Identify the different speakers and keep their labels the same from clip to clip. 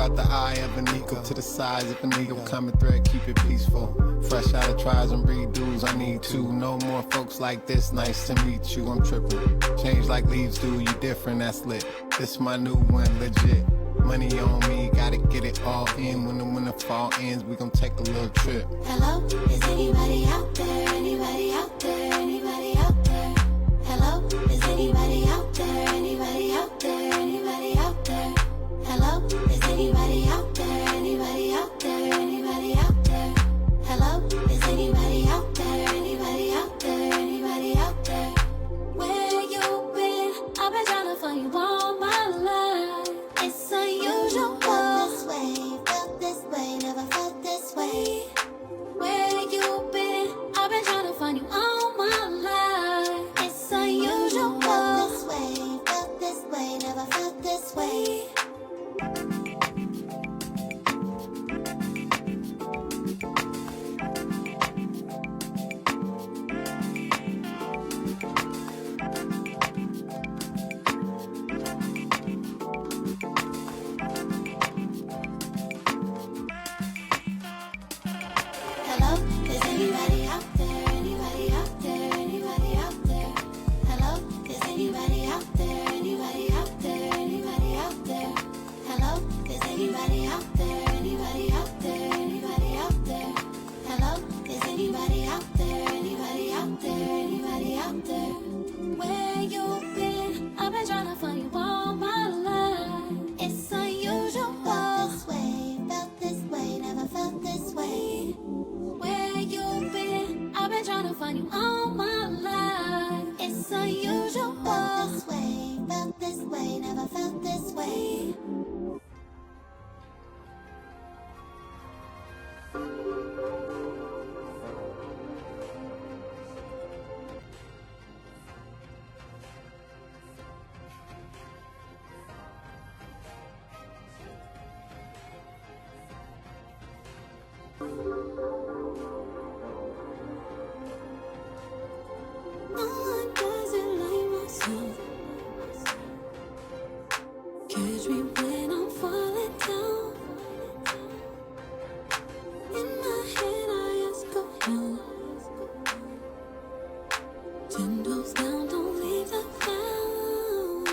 Speaker 1: got the eye of an eagle to the size of an eagle. Common thread, keep it peaceful. Fresh out of tries and redos, I need to. No more folks like this, nice to meet you. I'm tripping. Change like leaves do, you different, that's lit. This my new one, legit. Money on me, gotta get it all in. When the fall ends, we gon' take a little trip.
Speaker 2: Hello, is anybody out there? Anybody out there? Anybody out there? Hello, is anybody out there? Anybody out there? Anybody out there? Hello, is anybody out there? Anybody out there? Anybody out there? Hello, is anybody out there? Anybody out there? Anybody out there? Where you been? I've been trying to find you all my life. It's unusual. Felt this way, felt this way, never felt this way. Where you been? I've been trying to find you all my life. It's unusual. Felt this way, never felt this way. Hello, is anybody out there? Anybody out there? Anybody out there? Hello, is anybody out there? Anybody out there? Anybody out there? Hello, is anybody out there? Anybody out there? Anybody out there? Hello, is anybody out there? Anybody out there? Anybody out there? Where you been? I've been trying to find you all my life. It's unusual. Felt this way, never felt this way. Where you been? I've been trying to find you all my life. It's unusual. Felt this way, never felt this way. No one does it like myself. Catch me when I'm falling down. In my head I ask of you. 10 toes down, don't leave the ground.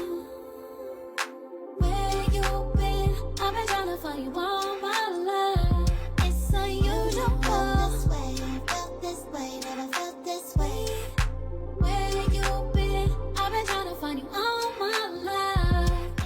Speaker 2: Where you been? I've been trying to find you all my life. It's unusual. Felt this way, never felt this way. Where you been? I've been trying to find you all my life.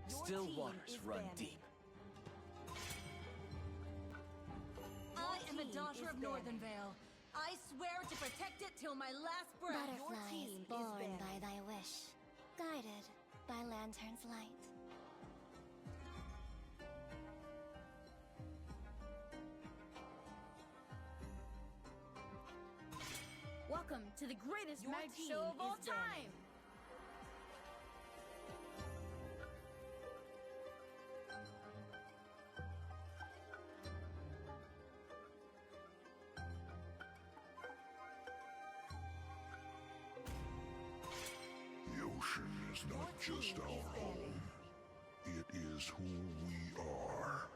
Speaker 3: Still waters run deep.
Speaker 4: I am a daughter of Northernvale. I swear to protect it till my last breath.
Speaker 2: Butterflies born by thy wish, guided by lantern's light.
Speaker 4: Welcome to the greatest
Speaker 3: Your
Speaker 4: mag
Speaker 3: team
Speaker 4: show of all
Speaker 3: is dead.
Speaker 4: time.
Speaker 5: The ocean is not just our home. It is who we are.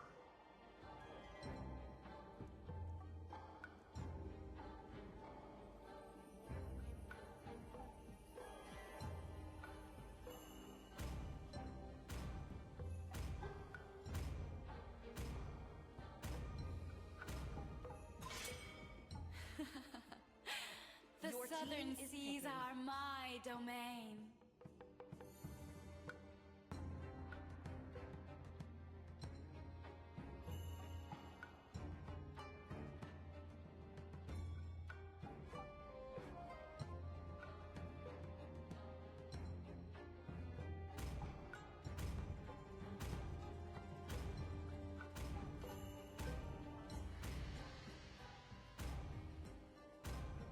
Speaker 4: The
Speaker 3: Your
Speaker 4: southern
Speaker 3: team is
Speaker 4: seas
Speaker 3: picking.
Speaker 4: are my domain.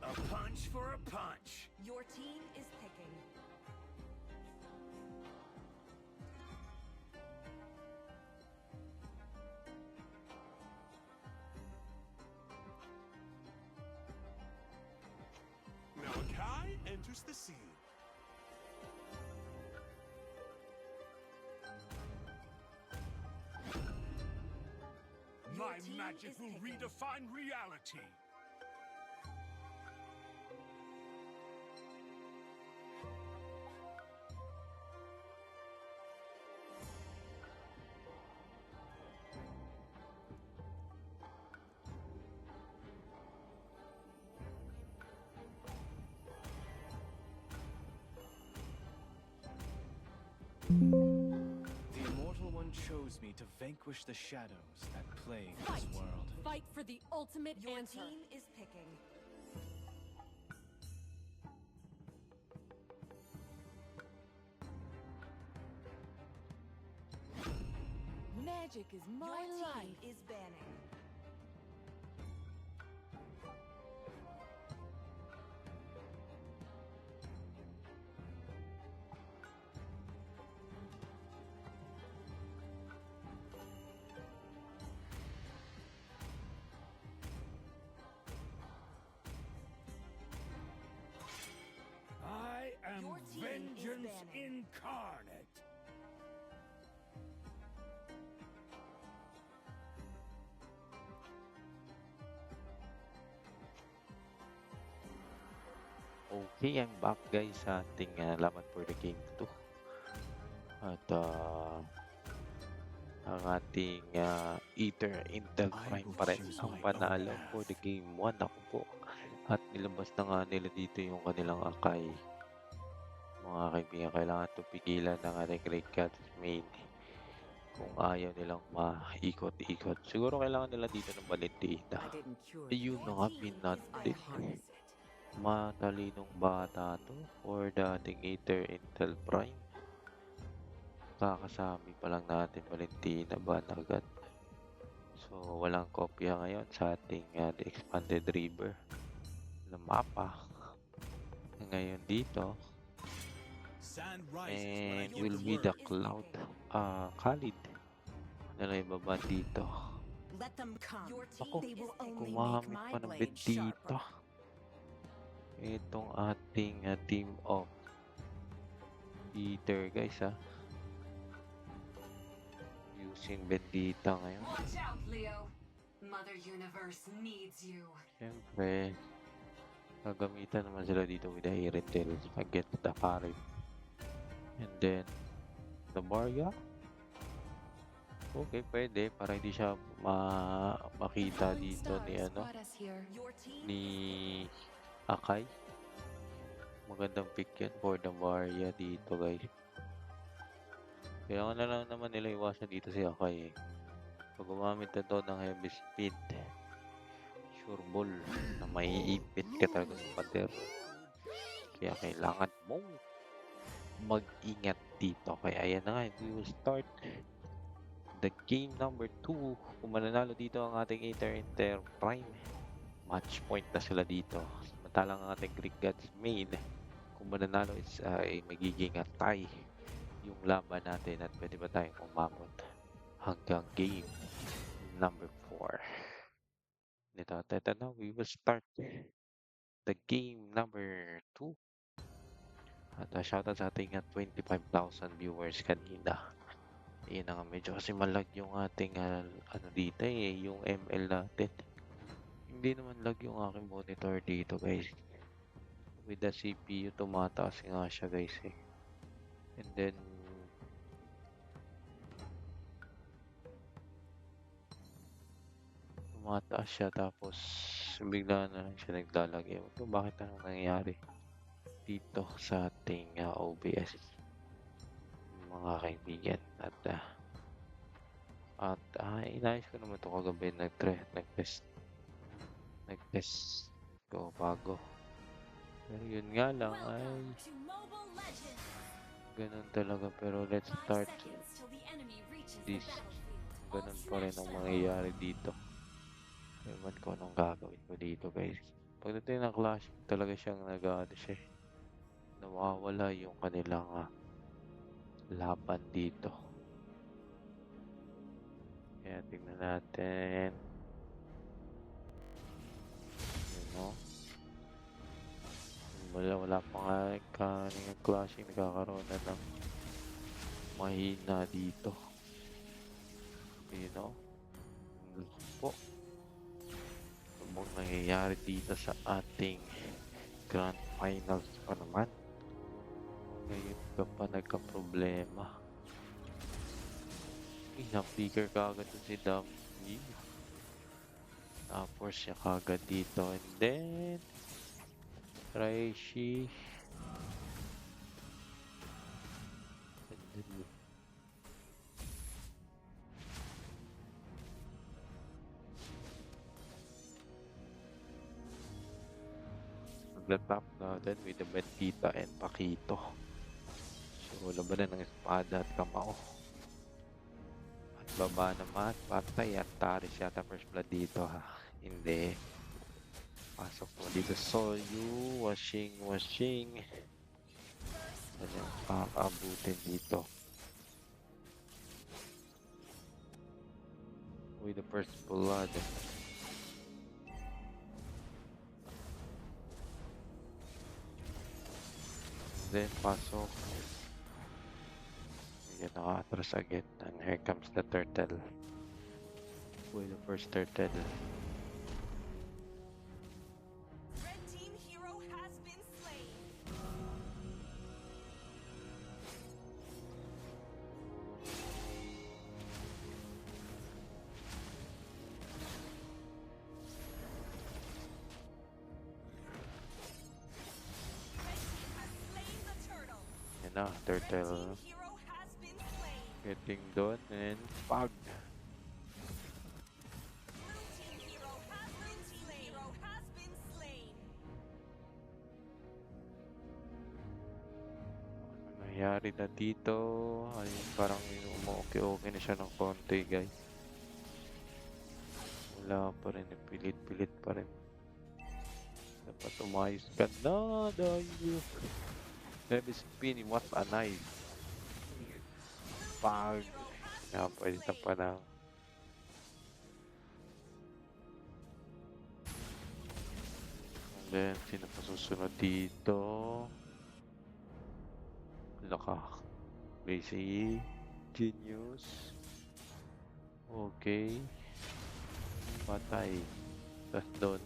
Speaker 3: A punch for a punch.
Speaker 6: Your team is picking.
Speaker 3: enters the scene. My
Speaker 6: team
Speaker 3: magic
Speaker 6: is
Speaker 3: will
Speaker 6: picking.
Speaker 3: redefine reality. The Immortal One chose me to vanquish the shadows that plague
Speaker 4: Fight!
Speaker 3: this world.
Speaker 4: Fight for the ultimate
Speaker 6: Your
Speaker 4: answer.
Speaker 6: team is picking.
Speaker 4: Magic is my
Speaker 6: Your
Speaker 4: life.
Speaker 6: team is banning.
Speaker 3: I am
Speaker 6: Your team is
Speaker 3: vengeance
Speaker 6: banning.
Speaker 3: incarnate.
Speaker 7: Okay, I'm back guys sa ating laban for the game 2. At ang ating Ether Intel
Speaker 3: I
Speaker 7: Prime
Speaker 3: will
Speaker 7: pa rin
Speaker 3: choose
Speaker 7: ang
Speaker 3: my
Speaker 7: panalo
Speaker 3: own
Speaker 7: for the
Speaker 3: path.
Speaker 7: game 1. Ako po. At nilabas na nga nila dito yung kanilang akay. Mga kaibigan, kailangan ito pigilan ng ating Great Cats main kung ayaw nilang maikot-ikot. Siguro kailangan nila dito ng Valentina.
Speaker 6: I didn't cure
Speaker 7: Ayun na
Speaker 6: you.
Speaker 7: nga,
Speaker 6: I
Speaker 7: pinantin.
Speaker 6: harness it.
Speaker 7: Matalinong bata to for dating Ether Intel Prime. Kakasami pa lang natin Valentina ba agad. So walang kopya ngayon sa ating the expanded river na mapa. Ngayon dito
Speaker 3: Sand rises when I
Speaker 7: and
Speaker 3: give
Speaker 7: will
Speaker 3: the
Speaker 7: be the
Speaker 3: word.
Speaker 7: cloud Khalid nila ibaba dito.
Speaker 6: Let them come. Your
Speaker 7: Ako,
Speaker 6: team, they will only make
Speaker 7: gumamit
Speaker 6: my
Speaker 7: pa ng
Speaker 6: blade
Speaker 7: bendita.
Speaker 6: sharper.
Speaker 7: Itong ating team of Ether guys using bendita ngayon.
Speaker 4: Watch out, Leo. Mother Universe needs you.
Speaker 7: Siyempre gagamitan naman sila dito with the Iretel against the Farid. And then the Barya. Okay, pwede para hindi siya makita dito ni
Speaker 6: Your team
Speaker 7: ni
Speaker 6: is
Speaker 7: Akay. Magandang pick yan for the Barya dito guys. Kailangan na lang naman nila iwasan dito si Akay Pag gumamit na to ng heavy speed, sure ball na maiipit ka talaga sa pader. Kaya kailangan mong mag-ingat dito. Kaya ayan na nga, we will start the game number 2. Kung mananalo dito ang ating Inter Prime, match point na sila dito. Samantalang ang ating Greek Gods main, kung mananalo is magiging tie yung laban natin at pwede ba tayong umabot hanggang game number 4. Nito, na, we will start the game number 2. At shoutout sa ating 25,000 viewers kanina. Yun na nga, medyo kasi malag yung ating dito yung ML natin. Hindi naman lag yung aking monitor dito guys. With the CPU, tumataas nga siya guys And then, tumataas siya tapos bigla na lang siya naglalagay. So, bakit anong nangyayari dito sa ating OBS mga kaibigan at inayos ko naman ito kagabi nag-test ko bago pero yun nga lang ay
Speaker 4: Welcome to Mobile Legends.
Speaker 7: ganun talaga pero let's
Speaker 4: 5
Speaker 7: start
Speaker 4: seconds till the enemy reaches
Speaker 7: this.
Speaker 4: the battlefield.
Speaker 7: Ganun
Speaker 4: I'll
Speaker 7: pa rin
Speaker 4: smash
Speaker 7: ang
Speaker 4: them.
Speaker 7: mangyayari dito. Ewan ko anong gagawin ko dito guys. Pagdating ng Clash talaga siyang nawawala yung kanilang laban dito. Kaya tingnan natin. wala pa nga kaningang clashing, nagkakaroon na ng mahina dito. You know? Po. Ano bang nangyayari dito sa ating Grand Finals pa naman? Ngayon ka pa nagka-problema. Na-flicker ka agad si Damji. Tapos siya kagad dito. And then Raishi. And then naglatap natin with the Bendita and Pakito. So labanan ng espada at kamao. At baba naman, patay at Taris yata first blood dito ha. Hindi. Pasok mo dito. Soyu, washing. Ano yung kakaabutin dito? With the first blood. Then pasok. Yan naka-atras again. And here comes the turtle. With the first turtle.
Speaker 6: Red team hero has been slain. Red team has slain the turtle.
Speaker 7: Yan na, turtle.
Speaker 6: Red team hero has been slain.
Speaker 7: Getting done and pag.
Speaker 6: Blue team hero has been slain.
Speaker 7: Ano nangyari na dito? Ay, parang umuoke-oke na siya ng konti, guys. Wala pa rin, pilit-pilit pa rin. Dapat umayos ka na, dahil. Heavy spin, what a knife. Pag. Nga, pwede na pa na. And then, sino pa susunod dito? Laka. Lazy. Genius. Okay. Patay. Tas doon.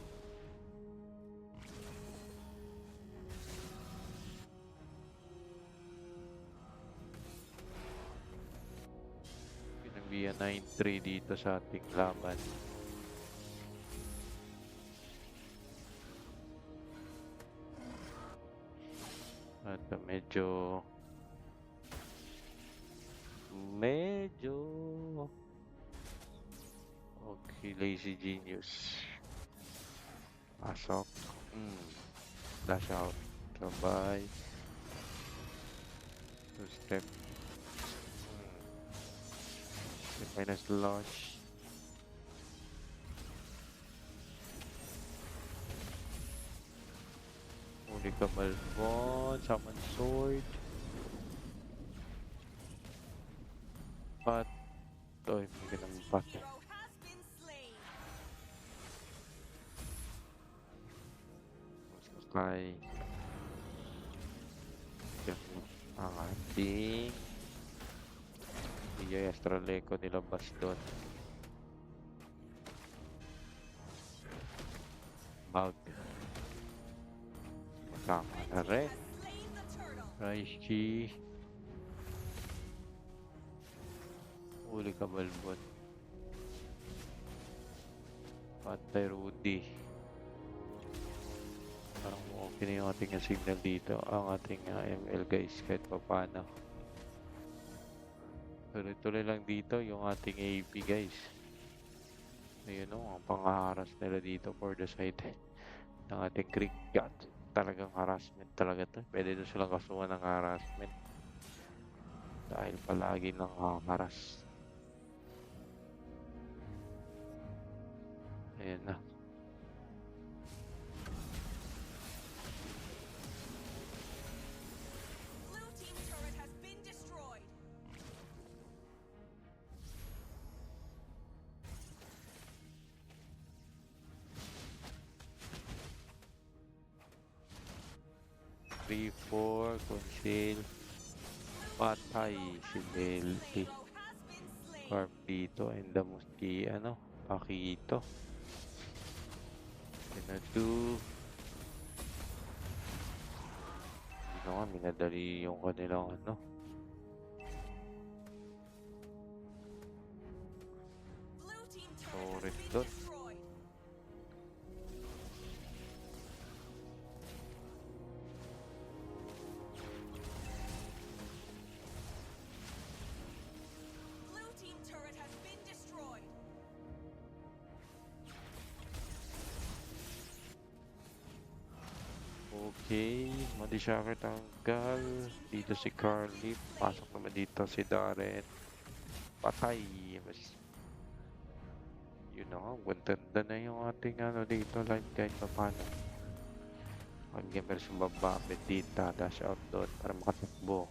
Speaker 7: Pinagbiya 9-3 dito sa ating laban. At medyo okay, Lazy Genius. Pasok. Dash out. Sabay. Two step. Minus launch. Uli ka Malbon. Summon sword. Pat. Oy, may ganang pat.
Speaker 6: Hero has been slain.
Speaker 7: Sakay. Yan ang ating Iyo Astraleco nilabas doon. Bug. Tama na rin.
Speaker 6: Has slain the turtle.
Speaker 7: Raichi. Uli ka Balbon. Patay Rudy. Parang okay na yung ating signal dito. Ang ating ML guys kahit pa paano. Tuloy-tuloy lang dito yung ating AP guys. Ayun o, ang pangharas nila dito for the side ng ating Greek God. Talagang harassment talaga to. Pwede doon silang kasuhan ng harassment. Dahil palagi ng haras. Ayan na.
Speaker 6: Blue team turret has been destroyed.
Speaker 7: 3, 4, conceal. Patay si Melty.
Speaker 6: Hero has been slain.
Speaker 7: Carp dito and the Muski, Pakito. Pinadu. Hindi nga, minadali yung kanilang
Speaker 6: Blue team
Speaker 7: Sorry,
Speaker 6: turret has been
Speaker 7: Dot.
Speaker 6: destroyed. Blue team turret has been destroyed.
Speaker 7: Okay, mali siya tanggal. Dito si Carly. Pasok naman dito si Darren. Patay. Mas... Yun na nga, ganda na yung ating dito. Live guide pa paano. Ang gamers yung bababit dito. Dash out doon para makatakbo.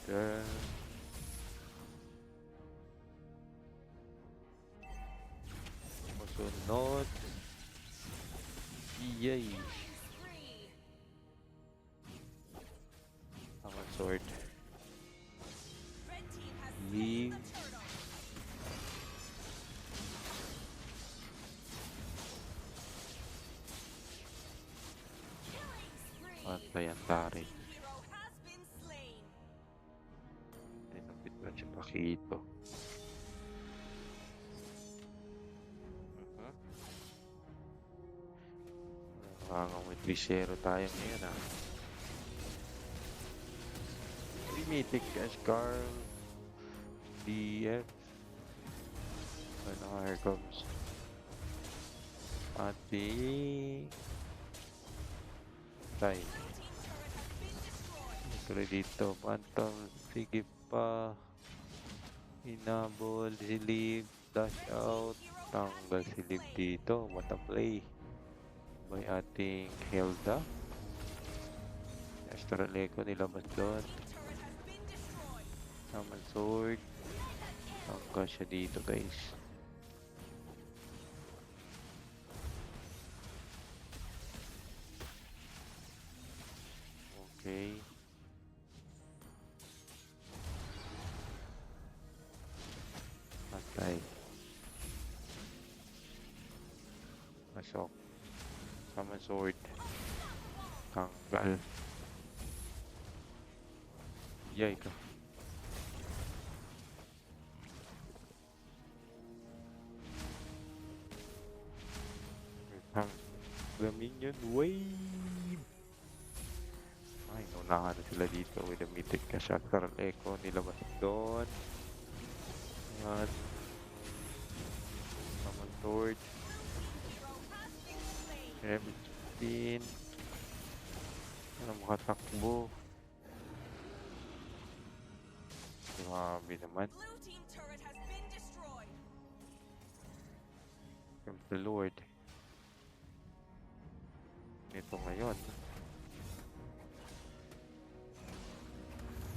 Speaker 7: Then... Masunod. Yay!
Speaker 6: Spree.
Speaker 7: Ang sword.
Speaker 6: Red team has
Speaker 7: Leave.
Speaker 6: slain the turtle. Killing spree.
Speaker 7: Pantay ang tari.
Speaker 6: Hero has been slain.
Speaker 7: Tinapit na si Pakito. Nakakawit 3-0 tayo ngayon Mythic as Carl. DF. Here comes ating Tay.
Speaker 6: Blue team turret has been destroyed.
Speaker 7: Tuloy dito. Phantom. Sige pa. Hinabol. Silib. Dash out. Tanggal silib dito. What a play. May ating Hilda. Astral Echo nilabas doon.
Speaker 6: Turret has been destroyed.
Speaker 7: Naman sword. Tanggal siya dito guys. Okay. Patay. Pasok. Sama sword. Tanggal. Yay ka. Dominion Wave. Ay, naunahan na sila dito with the mythic na Shatter Echo nilabas doon. At Summon Sword.
Speaker 6: Hero has been slain.
Speaker 7: Heavy Spin. Ano makatakbo. Grabe naman.
Speaker 6: Blue team turret has been destroyed.
Speaker 7: From the Lord. Ito ngayon.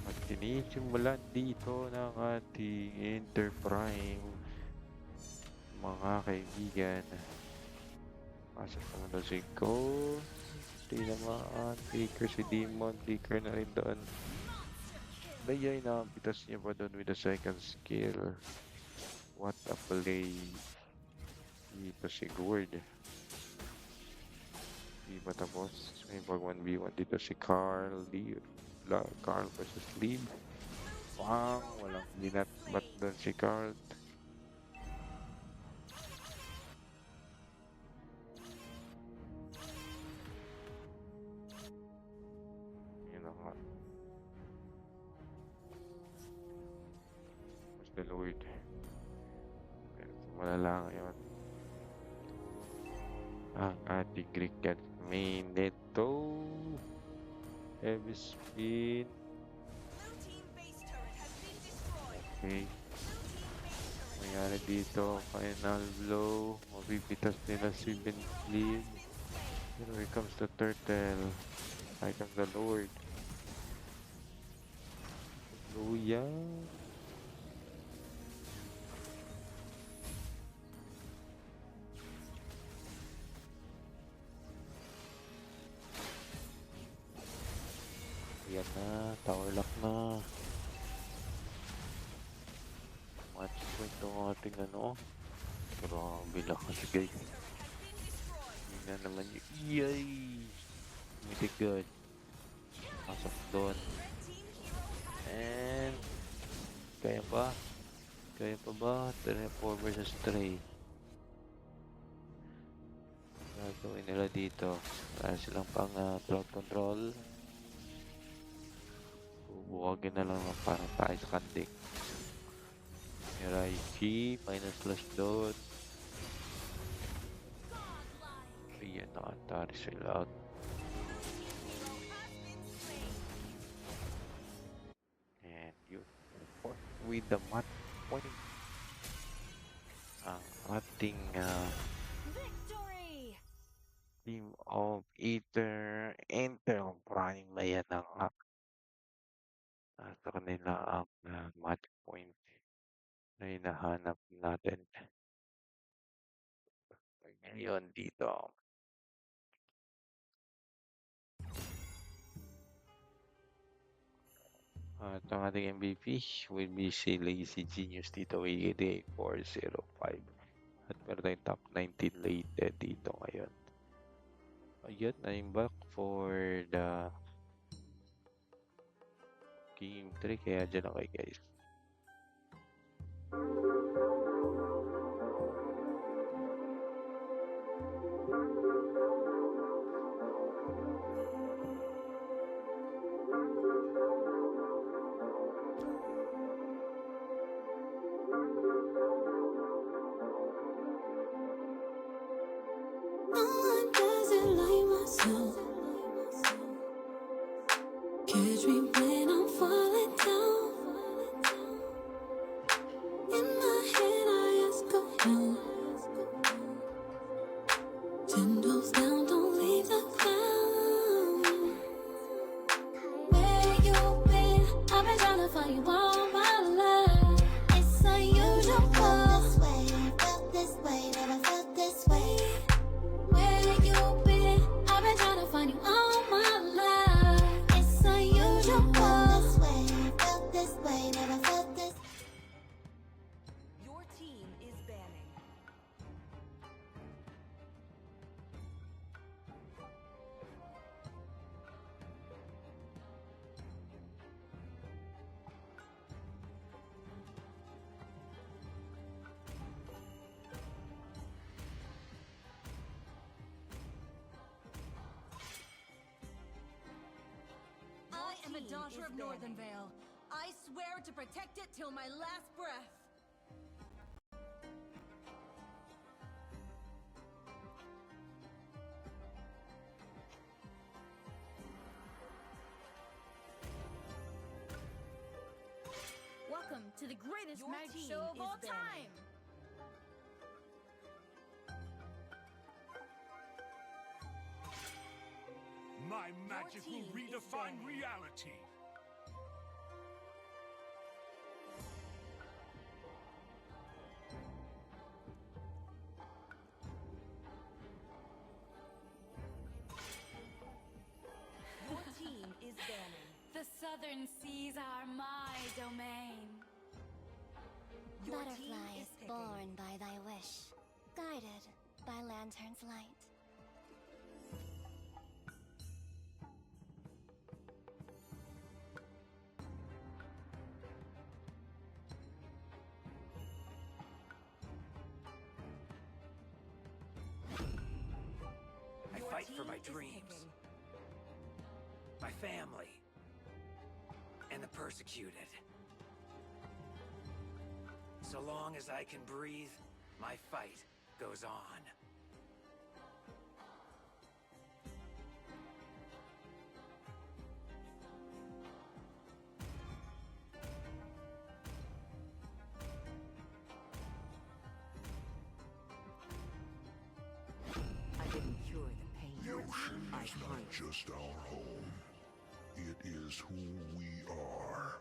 Speaker 7: At sinisimulan dito ng ating Interprime. Mga kaibigan. Pasok naman doon si Go. Tinamaan. Taker si Demon. Taker na rin doon. Dayay na pitas niya pa doon with the second skill. What a play. Dito si Gord. Di ba tapos? May pag 1v1 dito si Carl. Carl versus Lead. Pang! Walang binat-bat doon si Carl. Yun na nga. Mas the Lord. Pero malala ngayon. Ang ating Greek God main neto. Heavy spin.
Speaker 6: Blue team base turret has been destroyed.
Speaker 7: Okay.
Speaker 6: Blue team base turret
Speaker 7: Mayari dito. Final blow. Mabibitas nila si Ben Lead. Here comes the turtle. Here comes the Lord. Hallelujah. Ayan na, tower lock na. Match point ng ating ano. Grabe lakas guys. Yun na naman yung yay! Mitigad. Pasok doon. And kaya pa? Kaya pa ba? 4 versus 3. Gagawin nila dito. Wala silang pang crowd control. Bubuwagin na lang ng parang tayo sa kandik. Raichi, minus slash doon. Ayan, nakatari sila out. And you with the match point. Ang ating
Speaker 4: Victory!
Speaker 7: team of Enter Prime ba yan ang sa kanila ang match point na hinahanap natin. Ngayon dito. At ang ating MVP will be si Lazy Genius dito with 8405. At meron tayong top 19 late dito ngayon. Ayun, I'm back for the game 3 kaya dyan ako guys.
Speaker 2: No one does it like myself. Catch me when I'm falling down. In my head I ask go down. 10 toes down, don't leave the ground. Where you been? I've been trying to find you all my life. It's unusual. Felt this way, felt this way, never felt this way. Where you been? I've been trying to find you all my life. It's unusual. Felt this way, never felt this.
Speaker 6: Your team is banning.
Speaker 4: I am a
Speaker 6: team
Speaker 4: daughter
Speaker 6: is
Speaker 4: of Northern
Speaker 6: banning.
Speaker 4: Vale. I swear to protect it till my last breath. Welcome to the greatest
Speaker 6: Your
Speaker 4: magic
Speaker 6: team
Speaker 4: show of
Speaker 6: is
Speaker 4: all
Speaker 6: banning.
Speaker 4: time.
Speaker 5: My magic will
Speaker 6: team is
Speaker 5: redefine
Speaker 6: banning.
Speaker 5: reality.
Speaker 6: Your team is banning.
Speaker 4: The southern seas are my domain.
Speaker 6: Your team
Speaker 2: Butterflies
Speaker 6: is picking.
Speaker 2: born by thy wish, guided by lantern's light.
Speaker 8: I
Speaker 6: Your
Speaker 8: fight for
Speaker 6: team
Speaker 8: my
Speaker 6: is
Speaker 8: dreams,
Speaker 6: picking.
Speaker 8: my family, and the persecuted. So long as I can breathe, my fight goes on.
Speaker 9: I didn't cure the pain.
Speaker 5: The ocean
Speaker 9: I
Speaker 5: is not
Speaker 9: hunt.
Speaker 5: just our home. It is who we are.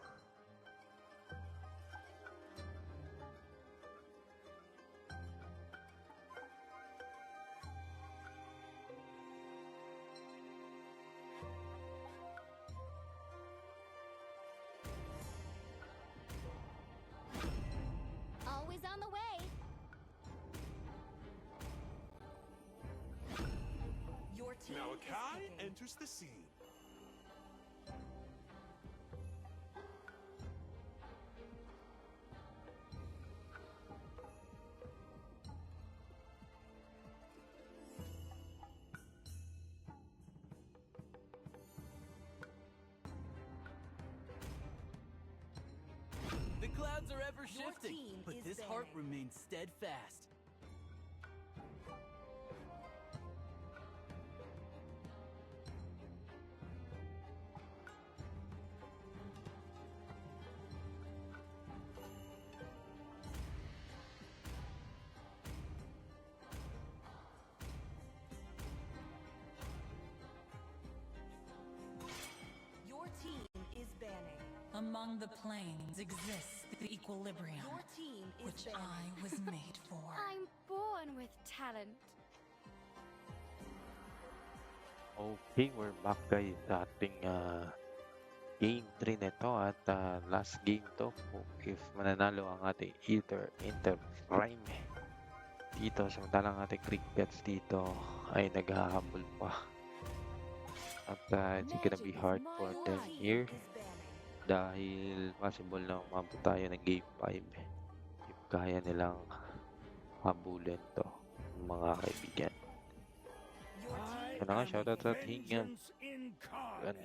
Speaker 6: team is
Speaker 5: Malachi
Speaker 6: picking.
Speaker 5: enters the scene.
Speaker 3: The clouds are ever
Speaker 4: Your
Speaker 3: shifting,
Speaker 4: team
Speaker 3: but
Speaker 4: is
Speaker 3: this heart
Speaker 4: banning.
Speaker 3: remains steadfast.
Speaker 6: Your team is banning.
Speaker 4: Among the planes exists the equilibrium,
Speaker 6: Your team is
Speaker 4: which
Speaker 6: banning.
Speaker 4: I was made for.
Speaker 2: I'm born with talent.
Speaker 7: Okay, we're back guys sa ating game 3 nito at last game to if mananalo ang ating Inter Prime dito, samantalang ating Crickets dito ay naghahabol pa at it's gonna be hard for them here dahil possible na umabot tayo ng game 5 if kaya nilang habulin to mga kaibigan. Kaya nga, shoutout sa Hingham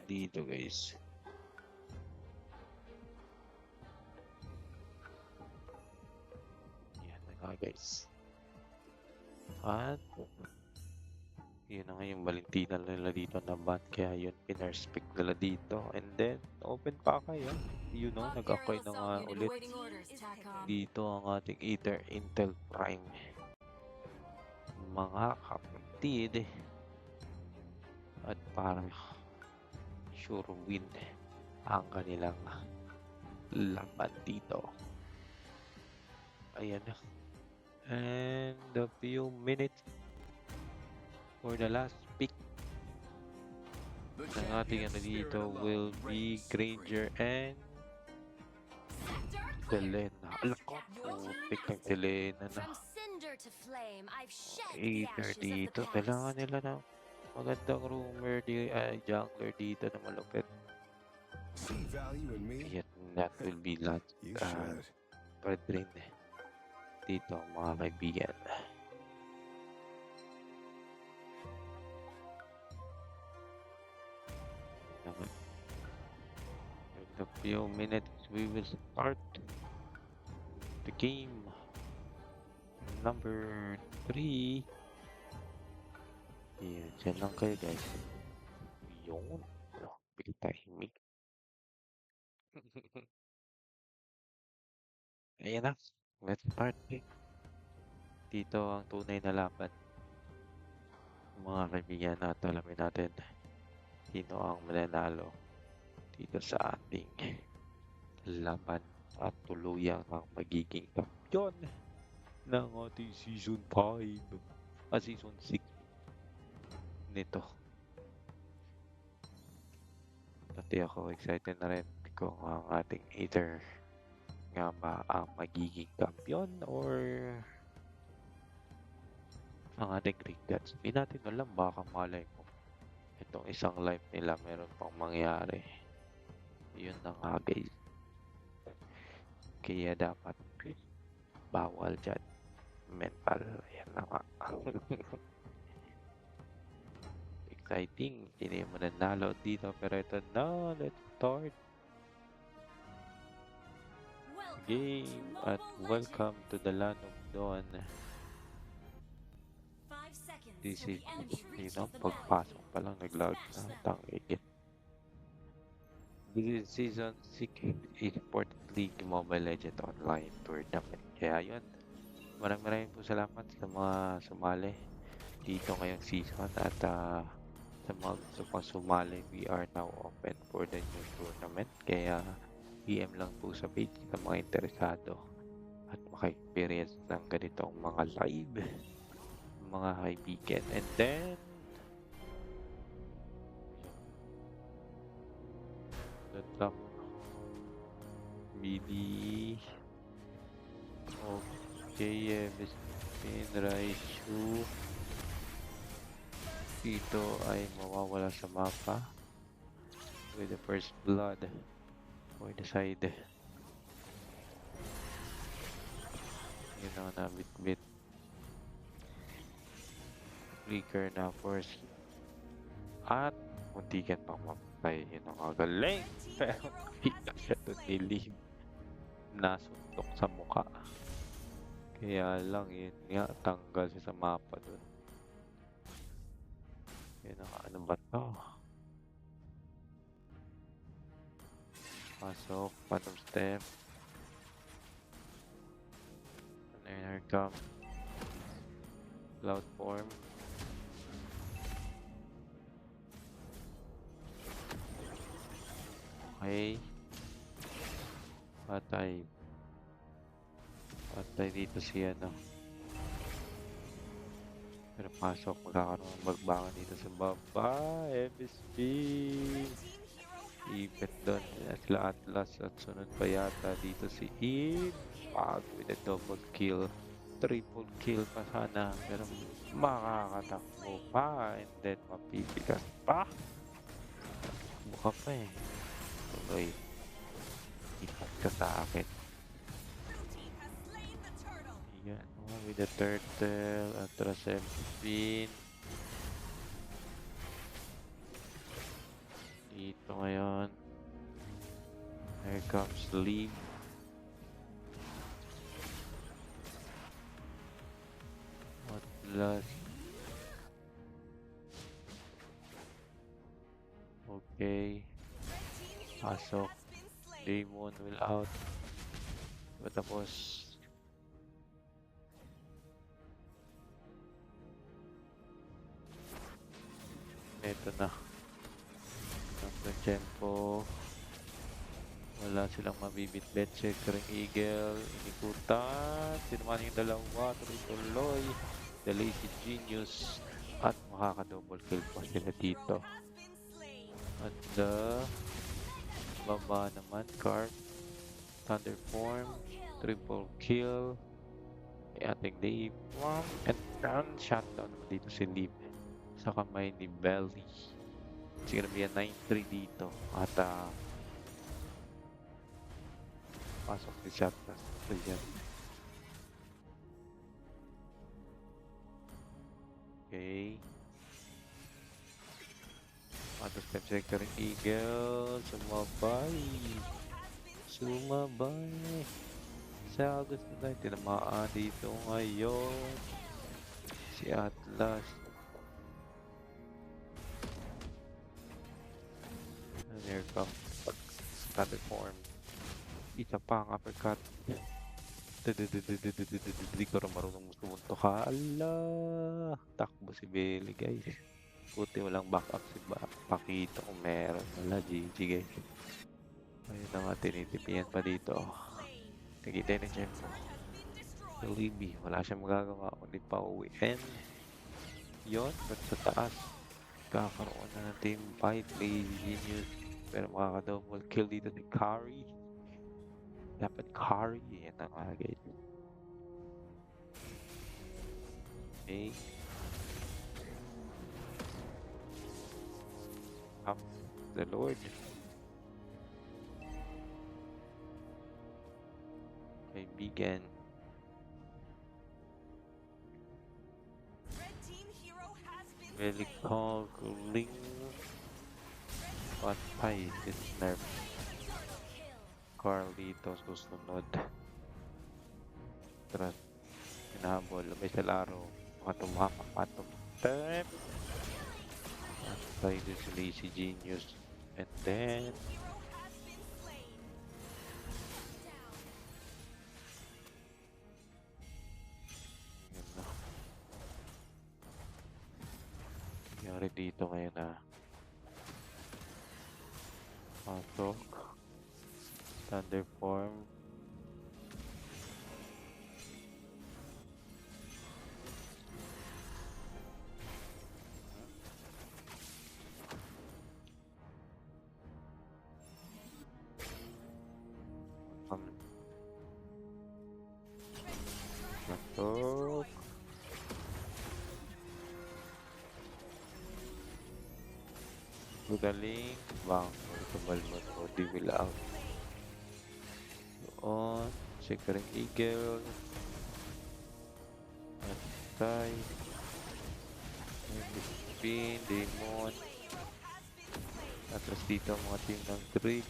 Speaker 7: dito guys. Yan na nga guys. At yun na nga yung Valentina nila dito na ban, kaya yun pinarespect nila dito. And then open pa kayo, you know, nag-acquire na nga ulit dito ang ating Intel Prime mga kapatid. At parang sure win ang kanilang laban dito. Ayan na. And a few minutes for the last pick ng ating ano dito will be Granger and Selena. Alak ko, pick ng Selena na. Either dito, kailangan nila na magandang rumor di jungler dito na malupit.
Speaker 5: See value in me?
Speaker 7: Yet that will be lot
Speaker 5: You should.
Speaker 7: red rin dito mga kaibigan. In a few minutes we will start the game number 3. Yan, dyan lang kayo guys. Yun. Bigit tahimik. Ayan na. Let's start. Dito ang tunay na laban. Mga kaibigan natin, alamin natin sino ang mananalo dito sa ating laban at tuluyang ang magiging kampiyon ng ating Season 5 at Season 6 nito. Pati ako excited na rin kung ang ating Aether nga ba ang magiging kampiyon or ang ating Crickets. Hindi natin alam, baka malay mo itong isang life nila meron pang mangyari. Yun na nga guys. Kaya dapat bawal dyan mental. Yan na nga. Exciting. Hindi mo nanalo dito pero ito na. Let's start game at welcome to the land of Dawn. This is, you know, pagpasok pa lang nag-loud na tangigit. This is Season 6 Esports League Mobile Legends Online Tournament. Kaya yun, maraming po salamat sa mga sumali dito ngayong season at sa mga gusto pang sumali, we are now open for the new tournament. Kaya PM lang po sa page sa mga interesado at maka-experience ng ganitong mga live mga kaibigan. And then the top BD okay, Miss Raichu dito ay mawawala sa mapa with the first blood for the side. Yun ang nabit-bit. Flicker na first. At muntikan pang mamatay. Yun ang kagaling. Pero kita siya doon nilib. Nasuntok sa muka. Kaya lang yun nga, tanggal siya sa mapa doon. Yun ang ano ba to? Pasok, bottom step. And then here come cloud form. Okay. Patay. Patay dito si ano. Pero pasok, magkakaroon ng bagbangan dito sa baba. MSP. Ipit doon. Sila Atlas at sunod pa yata dito si Eve. Pag with a double kill. Triple kill pa sana. Pero makakatakbo pa. And then mapipigas pa. Buka pa eh. Tuloy. Ikat ka sa akin. Yan. Oh, with the turtle. Atras Spin. Dito ngayon. Here comes Lee. Atlas. Okay. Pasok. Demon will out. Tapos ito na ang tempo. Wala silang mabibit-bet. Checkering Eagle. Inikutan. Sinuman yung dalawa. Tuloy-tuloy. The Lazy Genius. At makaka-double kill pa sila dito. At baba naman, Carp, Thunder Form, triple kill, ating Dave, and down, shutdown naman dito si Liv sa kamay ni Belly. It's gonna be a 9-3 dito at pasok si shutdown. So yan. Okay. Auto step sector Eagle. Sumabay sa August na tayo tinamaan dito ngayon si Atlas. And here comes standard form. Isa pang uppercut. Hindi ko rin marunong sumunto ka. Allah, takbo si Belly guys. Buti walang backup si Pakito kung meron. Wala, GG guys. Ayun na nga, tinitipian pa dito. Nakita ni Jempo. Si Libby, wala siyang magagawa kundi pa uwi. And yun, but sa taas, kakaroon na ng team fight. Lazy Genius. Pero makaka-double kill dito si Kari. Dapat Kari. Yan na nga guys. Okay. Up the Lord. Kaibigan. Really calling. Patay this nerf. Carl dito susunod. Tras. Hinahabol. May sa laro. Matumapak. Matumtep. Patay din si Lazy Genius. And then yun na. Nangyari dito ngayon na pasok Thunder Form. Pasok. Gudaling, bang, Portable Mode, Odi will out. Doon, Secret Eagle, Antay, Spin, Demon, atras dito ang mga team ng Greek,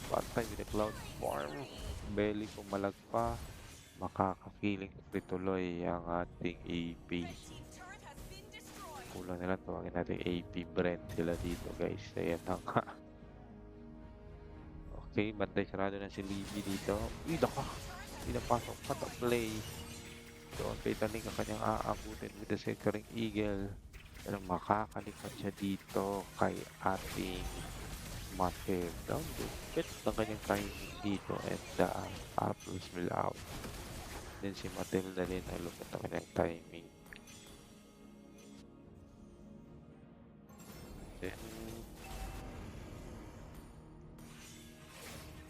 Speaker 7: Pantay with the Cloud Form, Belly pumalag pa, makakakiling tuloy ang ating AP. Kulang nila, tawagin natin AP Brent sila dito guys. Ayan na nga. Okay, bantay sarado na si Libby dito. Uy, naka! Pinapasok pa to play. Doon kay Taling ang kanyang aabutin with the Secret Eagle. Pero makakalikot siya dito kay ating Mater. Down the bit ng kanyang timing dito and the Apples will out. Then si Matilda din ay lupit ang kanyang timing. Then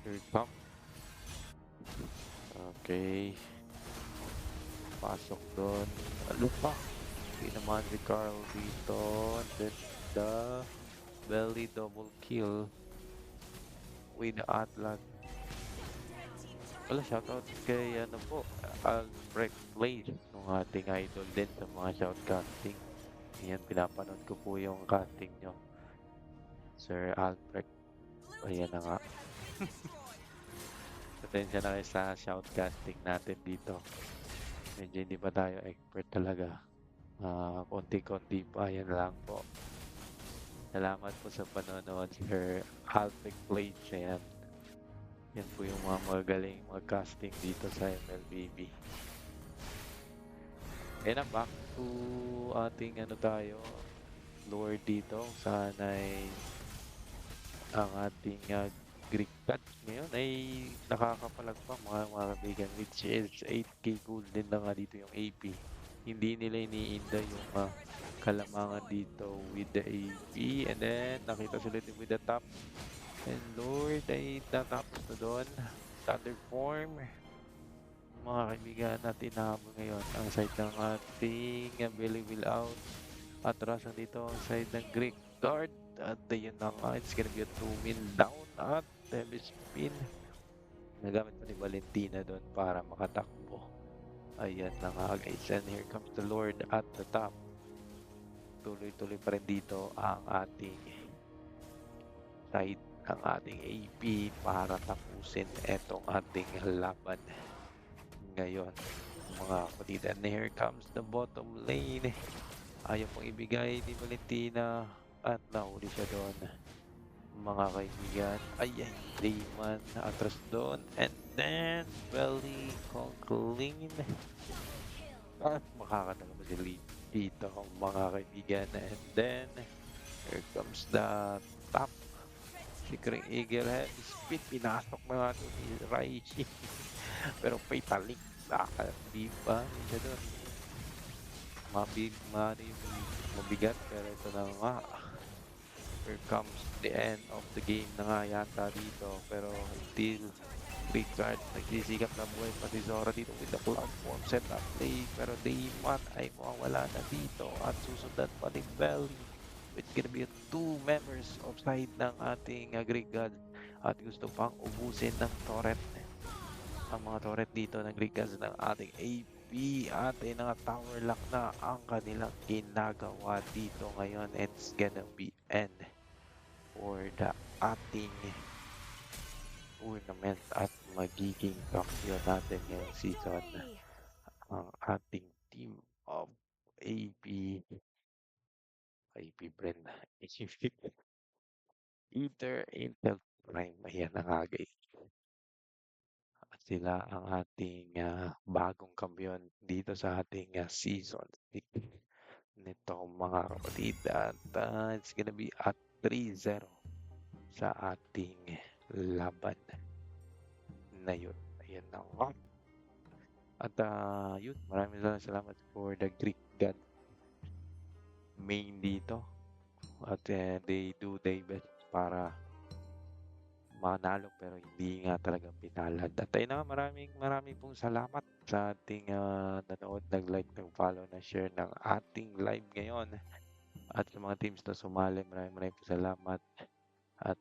Speaker 7: third pump. Okay. Pasok doon. Ano pa? Hindi naman si Carl dito. Then the belly double kill with the Atlas. Wala, shoutout kay ano po, Albrecht Blade, ng ating idol din sa mga shoutcasting. Ayan, pinapanood ko po yung casting nyo, Sir Albrecht. Ayan na nga. Atensya na kayo sa shoutcasting natin dito. Medyo hindi pa tayo expert talaga. Konti-konti pa, yan lang po. Salamat po sa panonood, Sir Albrecht Blade. Ayan. Yan po yung mga magaling mag-casting dito sa MLBB. And back to ating ano tayo, lore dito. Sana'y ang ating Greek God ngayon ay nakakapalag pa mga kaibigan, which is 8k gold din na nga dito yung AP. Hindi nila iniinda yung kalamangan dito with the AP. And then nakita sila din with the top. And Lord ay natapos na doon. Thunder form. Mga kaibigan natin nahabol ngayon ang side ng ating Belly will out. Atrasan dito ang side ng Greek guard. At yun na nga, it's gonna be a 2-min down at heavy spin. Nagamit pa ni Valentina doon para makatakbo. Ayan na nga guys. And here comes the Lord at the top. Tuloy-tuloy pa rin dito ang ating side ang ating AP para tapusin etong ating laban ngayon, mga kapatid. And here comes the bottom lane. Ayaw pong ibigay ni Valentina at nahuli siya doon, mga kaibigan. Ayan, Dayman atras doon. And then Belly clean at makakatagal mo si Lee dito, mga kaibigan. And then here comes the top Secret Eagle heavy speed, pinasok na nga doon ni Raichi. Pero fatalik na di ba siya doon. Mabigat, pero ito na nga. Here comes the end of the game na nga yata dito. Pero until Ricard nagsisikap na buhay pa si Zora dito with the cloud form set up play. Pero Dayman ay mawawala na dito at susundan pa ni Belly. It's gonna be 2 members of side ng ating Greek God at gusto pang ubusin ng turret. Ang mga turret dito ng Greek Gods ng ating AP at nga tower lock na ang kanilang ginagawa dito ngayon. It's gonna be end for the ating tournament at magiging champion natin ngayong season. Ang ating team of AP Brenda, Intel Prime. Ayan na nga guys. At sila ang ating bagong kampiyon dito sa ating season 6 nito, mga kapatid. At it's gonna be at 3-0 sa ating laban na yun. Ayan na nga. At yun, maraming salamat for the Greek God main dito. At they do their best para manalo, pero hindi nga talaga pinalad. At ayun na, maraming pong salamat sa ating nanood, nag-like, nag-follow, na share ng ating live ngayon. At sa mga teams na sumali, maraming salamat. At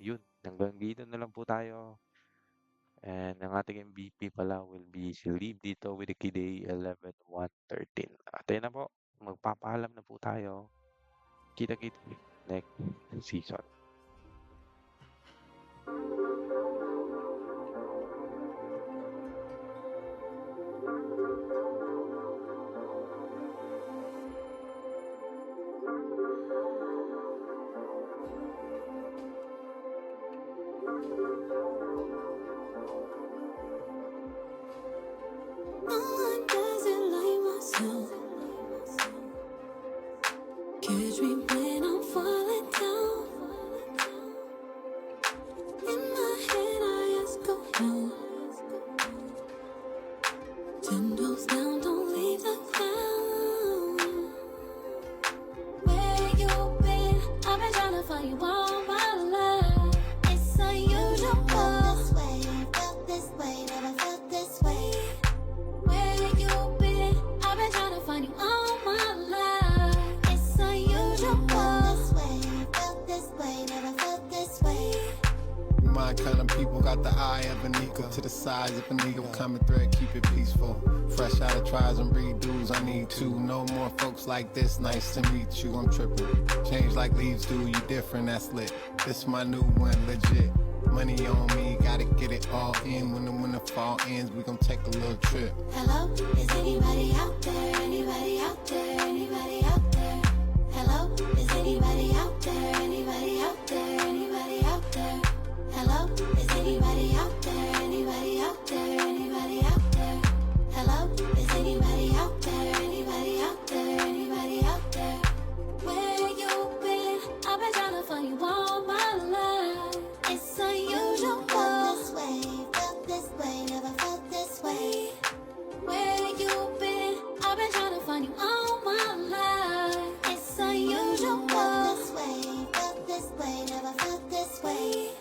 Speaker 7: yun, hanggang dito na lang po tayo. And ang ating MVP pala will be si Liv dito with the KDA 11-1-13. At ayun na po, magpapaalam na po tayo. Kita-kita next season.
Speaker 2: No one does it like myself. Catch me when I'm falling down. In my head I ask go down. 10 toes down, don't leave the ground. Where you been? I've been trying to find you all my life. It's unusual. This way, felt this way, never felt this way. Where you been? I've been trying to find you all my life. It's unusual. This way, felt this way, never felt this way.
Speaker 1: My kind of people got the eye of an eagle to the size of an eagle. Common thread, keep it peaceful. Fresh out of tries and breed dudes, I need two. No more folks like this, nice to meet you. I'm tripping. Change like leaves do, you different, that's lit. This my new one, legit. Money on me, gotta get it all in. When the fall ends, we gon' take a little trip.
Speaker 2: Hello, is anybody out there? Anybody out there? Anybody out there? Hello, is anybody out there? Anybody out there? Anybody out there? Hello, is anybody out there? Anybody out there? Anybody out there? Hello, is anybody out there? Anybody out there? Anybody out there? Where you been? I've been trying to find you all my life. It's unusual. This way, felt this way, never felt this way. Where you been? I've been trying to find you all my life. It's unusual. This way, felt this way, never felt this way.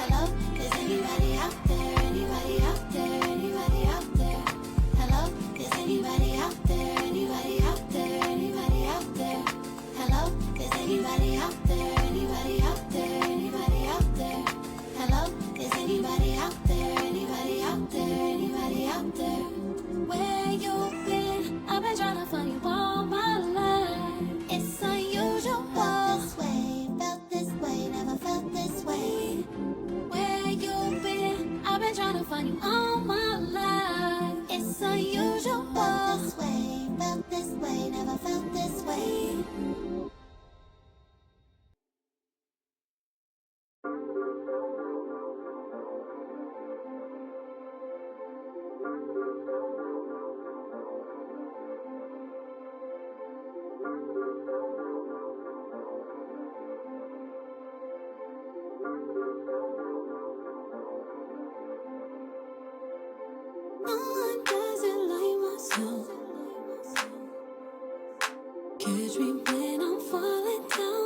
Speaker 2: Hello, is anybody out there? Anybody out there? Anybody out there? Hello, is anybody out there? Anybody out there? Anybody out there? Hello, is anybody out there? Anybody out there? Anybody out there? Hello, is anybody out there? Anybody out there? Anybody out there? Where you been? I've been trying to find you all my life. It's unusual. This way, felt this way, never felt this way. Where you been? I've been trying to find you all my life. It's unusual. This way, felt this way, never felt this way. No one does it like myself. Catch me when I'm falling down.